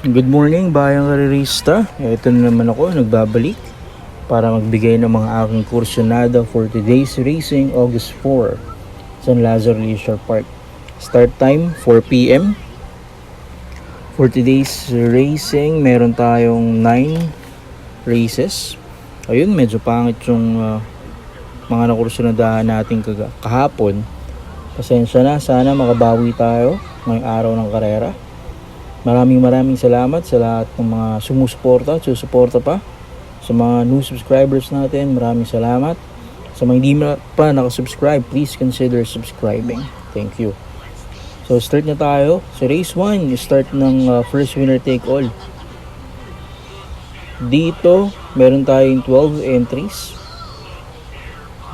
Good morning, bayang karerista. Ito na naman ako, nagbabalik para magbigay ng mga aking kursyonada for today's racing August 4, San Lazaro Leisure Park. Start time 4 p.m. For today's racing, meron tayong 9 races. Ayun, medyo pangit yung mga nakursyonadahan natin kahapon. Pasensya na, sana makabawi tayo ngayong araw ng karera. Maraming salamat sa lahat ng mga sumusuporta at susuporta pa. Sa mga new subscribers natin, maraming salamat. Sa mga hindi pa nakasubscribe, please consider subscribing. Thank you. So start na tayo. Sa race 1, start ng first winner take all. Dito, meron tayong 12 entries.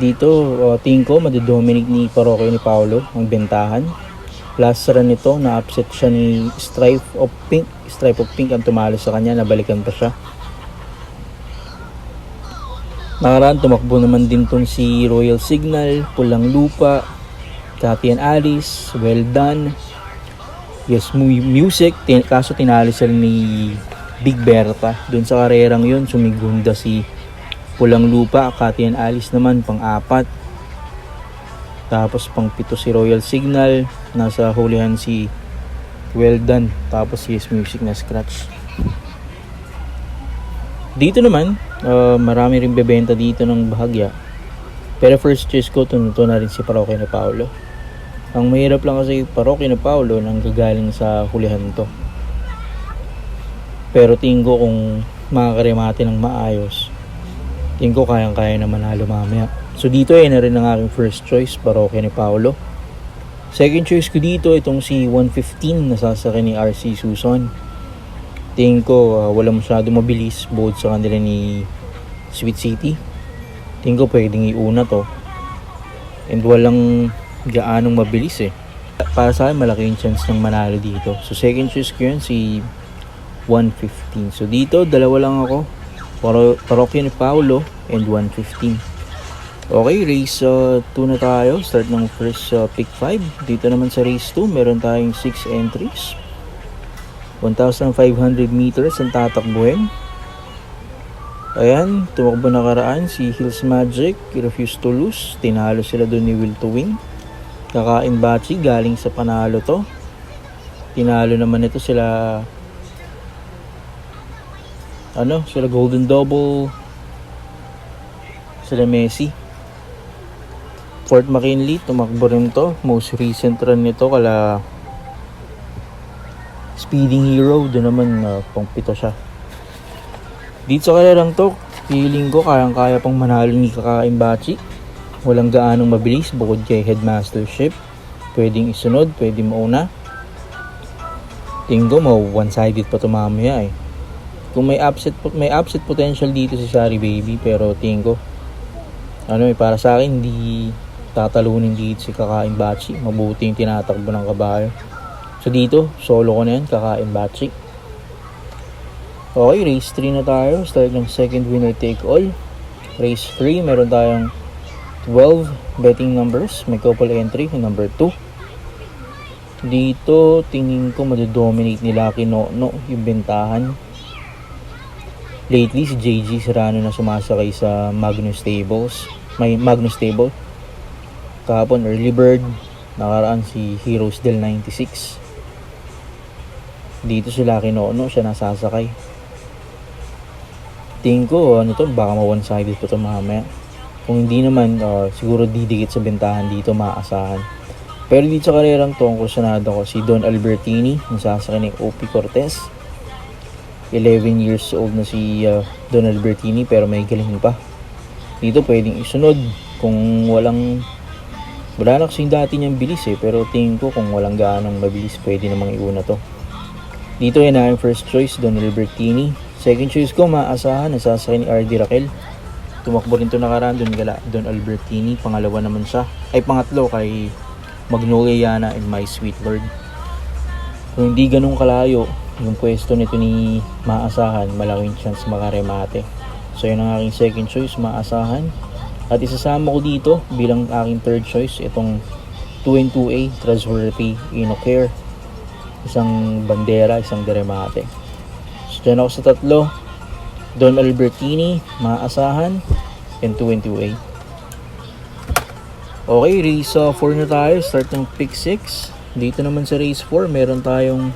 Dito, tingin ko, madidominate ni Parokya ni Paolo ang bentahan. Last run nito, na-upset siya ni Stripe of Pink. Stripe of Pink ang tumalo sa kanya, nabalikan pa siya. Nakaraan, tumakbo naman din tong si Royal Signal, Pulang Lupa, Cathy and Alice, Well Done, Yes Music, kaso tinalo sila ni Big Berta. Doon sa karerang yun, sumigunda si Pulang Lupa, Cathy and Alice naman, pang-4. Tapos pang-7 si Royal Signal, nasa hulihan si Well Done, tapos Yes Music na scratch. Dito naman, marami rin bebenta dito ng bahagya. Pero first choice ko, tunuto na rin si Parokya ni Paolo. Ang mahirap lang kasi Parokya ni Paolo nang gagaling sa hulihan to. Pero tingin ko kung makakaremate ng maayos, tingin ko kayang-kaya na manalo mamaya. So dito na rin ang aking first choice, Parokya ni Paolo. Second choice ko dito, itong si 115 na sasakyan ni RC Suson. Tingin ko wala masyado mabilis bukod sa kanila ni Sweet City. Tingin ko pwedeng iuna to. And walang gaanong mabilis eh. Para sa akin, malaki yung chance ng manalo dito. So second choice ko yun, si 115. So dito, dalawa lang ako. Parokya ni Paolo and 115. Okay, race 2 na tayo. Start ng first pick 5. Dito naman sa race 2, meron tayong 6 entries. 1,500 meters ang tatakbuhin. Ayan, tumakbo na karaan si Hills Magic, Refuse to Lose. Tinalo sila doon ni Will to Win. Kakain Bachi, galing sa panalo to. Tinalo naman ito sila sila Golden Double, sila Messi. Fort McKinley, tumakbo rin to. Most recent run nito kala Speeding Hero. Doon naman pang-7 siya. Dito sa karerang to, feeling ko kayang-kaya pang manalo ni Kakain Bachi. Walang gaanong mabilis bukod kay Headmastership. Pwedeng isunod, pwedeng mauna. Tingin ko one-sided pa ito mamaya eh. Kung may upset potential dito si Shari Baby, pero tingin ko para sa akin hindi tatalunin dito si Kakain Bachi. Mabuti yung tinatakbo ng kabayo. So dito, solo ko na yan, Kakain Bachi. Okay, race 3 na tayo. Start ng second winner take all. Race 3, meron tayong 12 betting numbers. May couple entry, number 2. Dito, tingin ko madadominate ni Lucky Nono yung bentahan. Lately, si JG Serrano na sumasakay sa Magnus Stables. May Magnus Stable. Kahapon, Early Bird. Nakaraan si Heroes del 96. Dito si Lucky Nono, siya nasasakay. Tingin ko, baka ma-one-sided pa ito mamaya. Kung hindi naman, siguro didikit sa bentahan dito, maaasahan. Pero dito sa karerang to, ang kursunado ko, si Don Albertini, nasasakay ni OP Cortez. 11 years old na si Don Albertini, pero may galing pa. Dito pwedeng isunod kung wala na kasing dati niyang bilis eh, pero tingin ko kung walang gaanong mabilis pwede namang iuna to. Dito yan ang first choice, Don Albertini. Second choice ko, maasahan, nasasakay ni RD Raquel. Tumakbo rin to nakaraan, Don Albertini. Pangalawa naman siya, pangatlo kay Magnolia Yana and My Sweet Lord. Kung hindi ganun kalayo yung pwesto nito ni maasahan, malaking chance makaremate. So yun ang aking second choice, maasahan. At isasama ko dito bilang aking third choice itong 2&2A Trustworthy Inocare. Isang bandera, isang deremate. Diyan ako sa tatlo. Don Albertini, maasahan, and 2-2-8. Okay, race 4 na tayo. Start ng pick 6. Dito naman sa race 4, meron tayong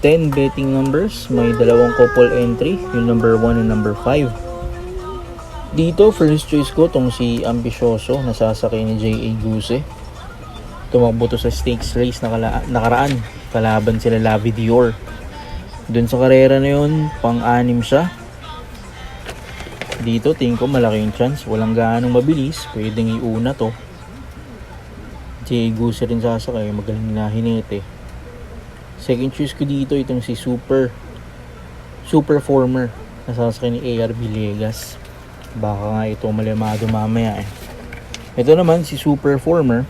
10 betting numbers. May dalawang couple entry, yung number 1 and number 5. Dito, first choice ko tong si Ambisyoso, nasasakay ni J.A. Guse. Tumakbo to sa stakes race na nakaraan. Kalaban sila Lavi Dior. Dun sa karera na yun, pang-anim siya. Dito, tingin ko malaki yung chance. Walang gaanong mabilis. Pwedeng iuna to. J.A. Guse rin sasakay. Magaling na hinete. Second choice ko dito, itong si Super Former. Nasasakay ni A.R. Villegas. Baka nga ito malimado mamaya eh. Ito naman si Super Former.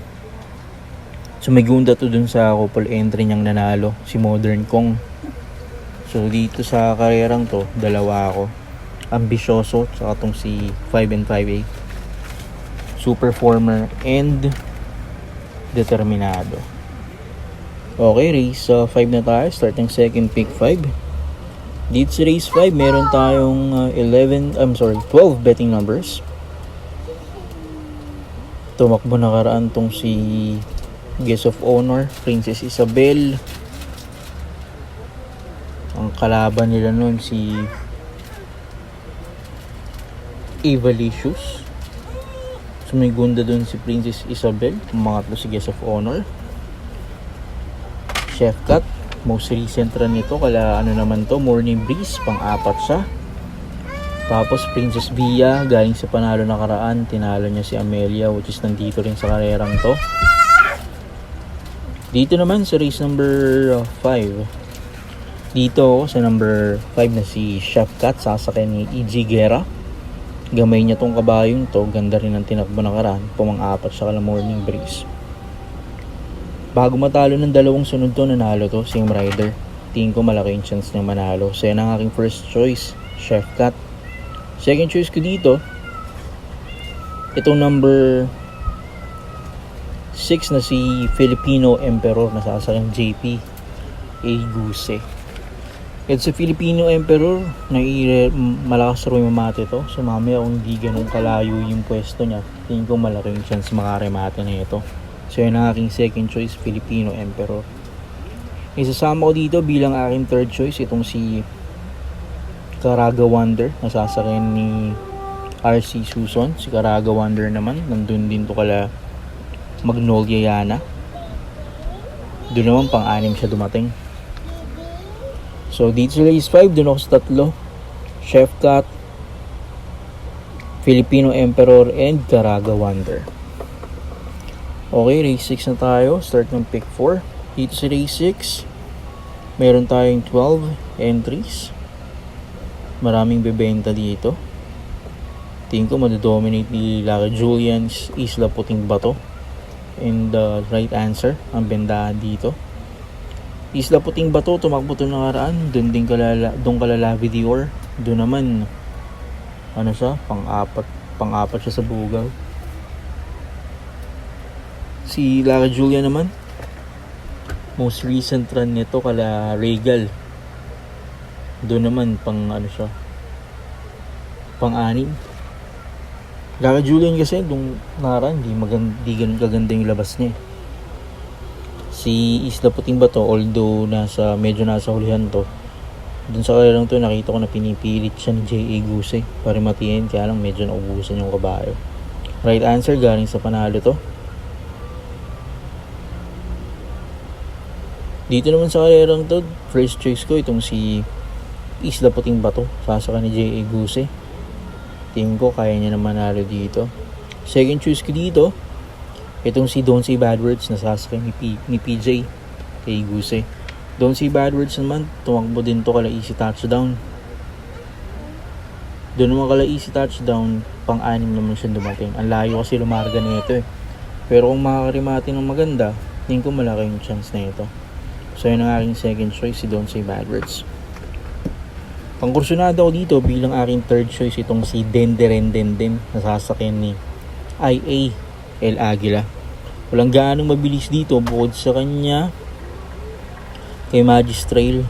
Sumigunda to dun sa couple entry niyang nanalo, si Modern Kong. So dito sa karerang to, dalawa ako. Ambisyoso, tsaka tong si 5 and 5-8. Super Former and Determinado. Okay, race 5 na tayo. Start ng second pick 5. Dito sa race 5, meron tayong 12 betting numbers. Tumakbo nakaraan tong si Guest of Honor, Princess Isabel. Ang kalaban nila nun si Evalicious. Sumigunda dun si Princess Isabel. Pangatlo si Guest of Honor. Chef Cut, most recent run nito, kala ano naman to, Morning Breeze, pang-apat siya. Tapos Princess Via, galing sa panalo nakaraan, tinalo niya si Amelia, which is nandito rin sa karerang to. Dito naman sa race number 5, dito ako sa number 5 na si Chef Cat, sasakay ni E.G. Guerra. Gamay niya tong kabayong to, ganda rin ang tinakbo nakaraan, pumang-apat siya kala Morning Breeze. Bago matalo ng dalawang sunod to, nanalo to, same rider. Tingin ko malaki yung chance niyang manalo. So yan ang aking first choice, Chef Cat. Second choice ko dito, itong number 6 na si Filipino Emperor, nasasakang JP A. Guse. At sa Filipino Emperor, malakas rin mamate to. So mamaya kung di ganun kalayo yung pwesto niya, tingin ko malaki yung chance makaremate na ito. So yun ang aking second choice, Filipino Emperor. Isasama ko dito bilang aking third choice, itong si Caraga Wonder, nasasakyan ni RC Suson. Si Caraga Wonder naman, nandun din to kala Magnolia Yana. Doon naman pang-anim siya dumating. So dito sa race 5, doon ako sa tatlo, Chef Cat, Filipino Emperor, and Caraga Wonder. Okay, race 6 na tayo. Start ng pick 4. Dito sa race 6, meron tayong 12 entries. Maraming bebenta dito. Tingin ko madodominate ni Lara Julian's Isla Puting Bato. And the right answer, ang bendahan dito. Isla Puting Bato, tumakbo ito nakaraan. Doon kala Lavi Dior. Doon naman, ano siya, pang-apat siya sa bugaw. Si Lara Julia naman, most recent run nito kala Regal. Doon naman pang-anim. Lara Julian kasi nung nakaraan di ganun kaganda yung labas niya. Si Isla Puting Bato, although medyo nasa hulihan to, dun sa karerang to nakita ko na pinipilit siya ni J.A. Guse para matiin, kaya lang medyo naubusan yung kabayo. Right answer, galing sa panalo to. Dito naman sa karerang to, first choice ko itong si Isla Puting Bato, sasaka ni J.A. Guse. Tingin ko kaya niya na manalo dito. Second choice ko dito, itong si Don't Say Bad Words, nasasakay ni PJ A. Guse. Don't Say Bad Words naman, tumakbo din to kala Easy Touchdown. Doon naman kala Easy Touchdown, pang-anim naman siya dumating. Ang layo kasi lumarga nito eh. Pero kung makakarimati ng maganda, tingin ko malaki yung chance na ito. So yun ang aking second choice, si Don't Say Bad Words. Pangkursunado ako dito bilang aking third choice, itong si Denderendenden, nasasakyan ni IA El Aguila. Walang gaanong mabilis dito bukod sa kanya kay Magistrail.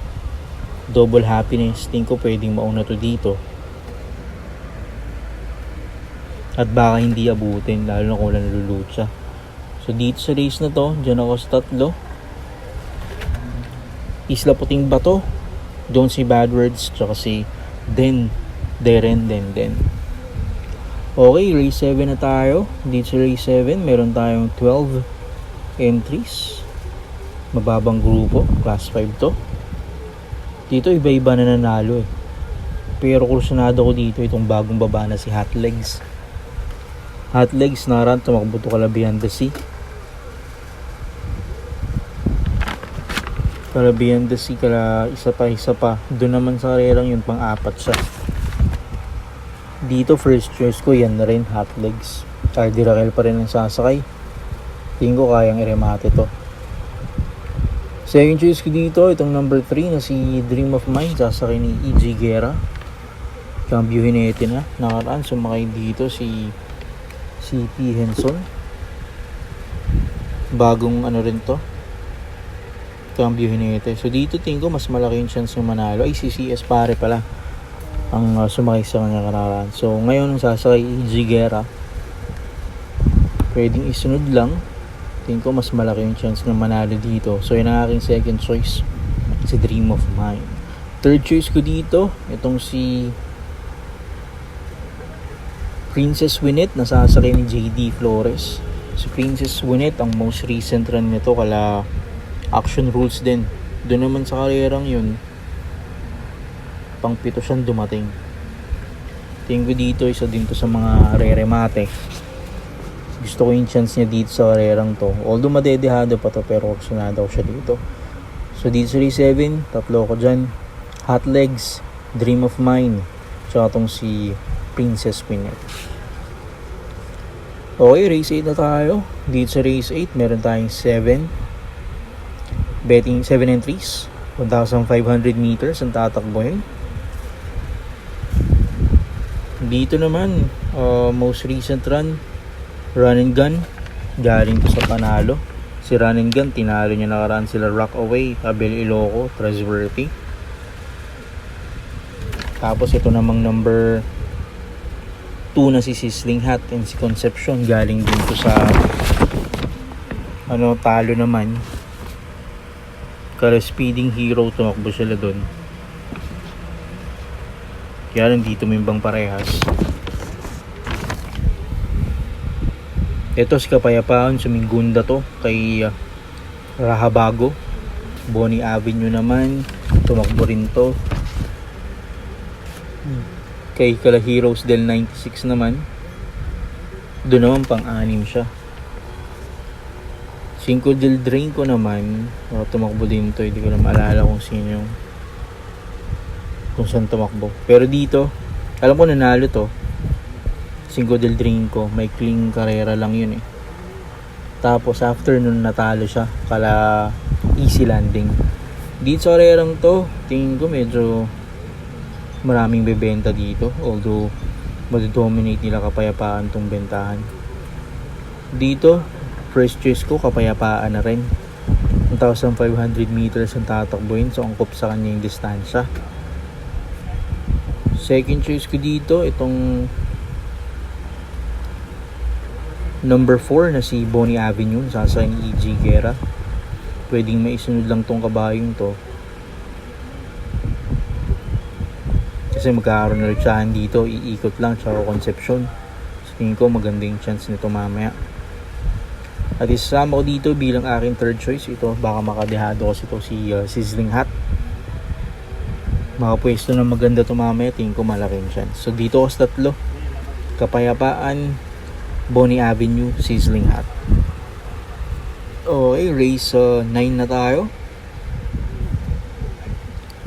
double happiness. Tingin ko pwedeng mauna to dito. At baka hindi abutin, lalo na kung wala nalulucha. So dito sa race na to, dyan ako sa tatlo. Isla Puting Bato, Don't Say Bad Words, tsaka si Deren. Okay, race 7 na tayo. Dito sa race 7, meron tayong 12 entries. Mababang grupo, class 5 to. Dito iba-iba na nanalo eh. Pero kursunado ko dito itong bagong baba na si Hot Legs. Hot Legs na run, tumakbo to Kalabian the Sea. Kalabian the Sea, isa pa. Doon naman sa karerang yun, pang-apat siya. Dito first choice ko, yan na rin, Hot Legs. RD Raquel pa rin ang sasakay. Tingin ko kayang i-remate to. Second choice ko dito, itong number 3 na si Dream of Mine, sasakay ni E.G. Guerra. Cambio Hinete na. Nakaraan, sumakay dito si P. Henson. Bagong ano rin to, Cambio Hinete. So dito tingin ko mas malaki yung chance ng manalo. Ay, si CS pare pala ang sumakay sa kanya kararaan. So ngayon ang sasakay E.G. Guerra. Pwedeng isunod lang. Tingin ko mas malaki yung chance ng manalo dito. So yun ang aking second choice, si Dream of Mine. Third choice ko dito, itong si Princess Winnet na sasakay ni JD Flores. Si Princess Winnet, ang most recent run nito kala Action Rules din. Doon naman sa karerang yun, pang-pito siyang dumating. Tingin ko dito, isa din to sa mga re-remate. Gusto ko yung chance niya dito sa karerang to. Although madedehado pa to, pero kursunado ko siya dito. So dito sa race 7, tatlo ko dyan. Hot Legs, Dream of Mine, tsaka tong si Princess Winnet. Okay, race 8 na tayo. Dito sa race 8, meron tayong 7 entries, 1,500 meters ang tatakbohin. Dito naman, most recent run and Gun, galing ko sa panalo. Si Run and Gun, tinalo niya nakaraan sila Rockaway, Abel Iloco, Trustworthy. Tapos ito namang number 2 na si Sizzling Hot and si Concepcion, galing dito sa talo naman kala Speeding Hero, tumakbo sila doon. Kaya lang dito mimbang parehas. Ito si Kapayapaan, sumingunda to kay Rahabago. Bonnie Avenue naman, tumakbo rin to. Kay Kala Heroes del 96 naman, doon naman pang-anim siya. 5 del Drain ko naman, tumakbo din to. Hindi ko na maalala kung sino yung kung saan tumakbo. Pero dito, alam ko nanalo to. 5 del Drain ko, may clean karera lang yun eh. Tapos after nun natalo siya, kala Easy Landing. Dito sa karerang to, tingin ko medyo maraming bebenta dito. Although madidominate nila Kapayapaan tong bentahan. Dito first choice ko, Kapayapaan na rin. 1,500 meters ang tatakbuhin, so angkop sa kanya yung distansya. Second choice ko dito, itong number 4 na si Bonnie Avenue, sasakay ni E.G. Guerra. Pwedeng maisunod lang tong kabayong to, kasi magkakaroon na rin dito, iikot lang, tsaka Concepcion. So tingin ko magandang chance nito mamaya. At isasama ko dito bilang aking third choice, ito baka makadehado kasi ito si Sizzling Hot. Makapwesto na maganda ito mamaya, tingin ko malaking chance. So dito ako sa tatlo, Kapayapaan, Bonnie Avenue, Sizzling Hot. Okay, race 9 na tayo.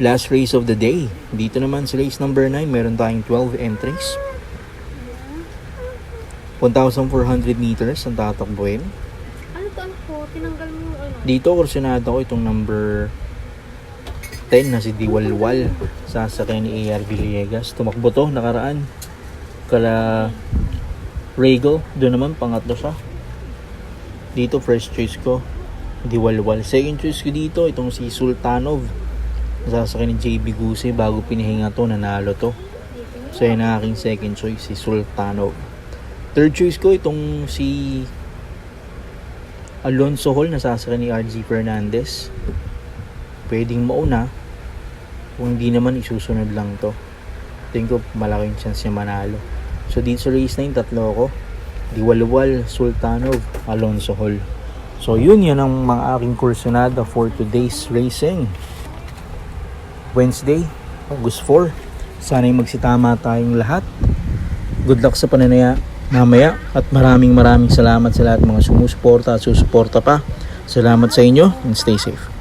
Last race of the day. Dito naman sa race number 9, meron tayong 12 entries. 1,400 meters ang tatakbuhin. Tinanggal mo Dito kursunado ko itong number 10 na si Diwalwal, sasakay ni A.R. Villegas. Tumakbo to nakaraan kala Regal, doon naman pangatlo siya. Dito first choice ko Diwalwal. Second choice ko dito itong si Sultanov, Nasasakyan ni JB Guse bago pinahinga to, nanalo to. So yan ang aking second choice, si Sultanov. Third choice ko itong si Alonso Hall, nasasakyan ni RG Fernandez. Pwedeng mauna, kung hindi naman isusunod lang to. Tingin ko malaking chance niya manalo. So dito sa race na yun, tatlo ako. Diwalwal, Sultanov, Alonso Hall. So yun ang mga aking kursunada for today's racing. Wednesday, August 4. Sana'y magsitama tayong lahat. Good luck sa pananaya mamaya. At maraming salamat sa lahat mga sumusuporta at susuporta pa. Salamat sa inyo and stay safe.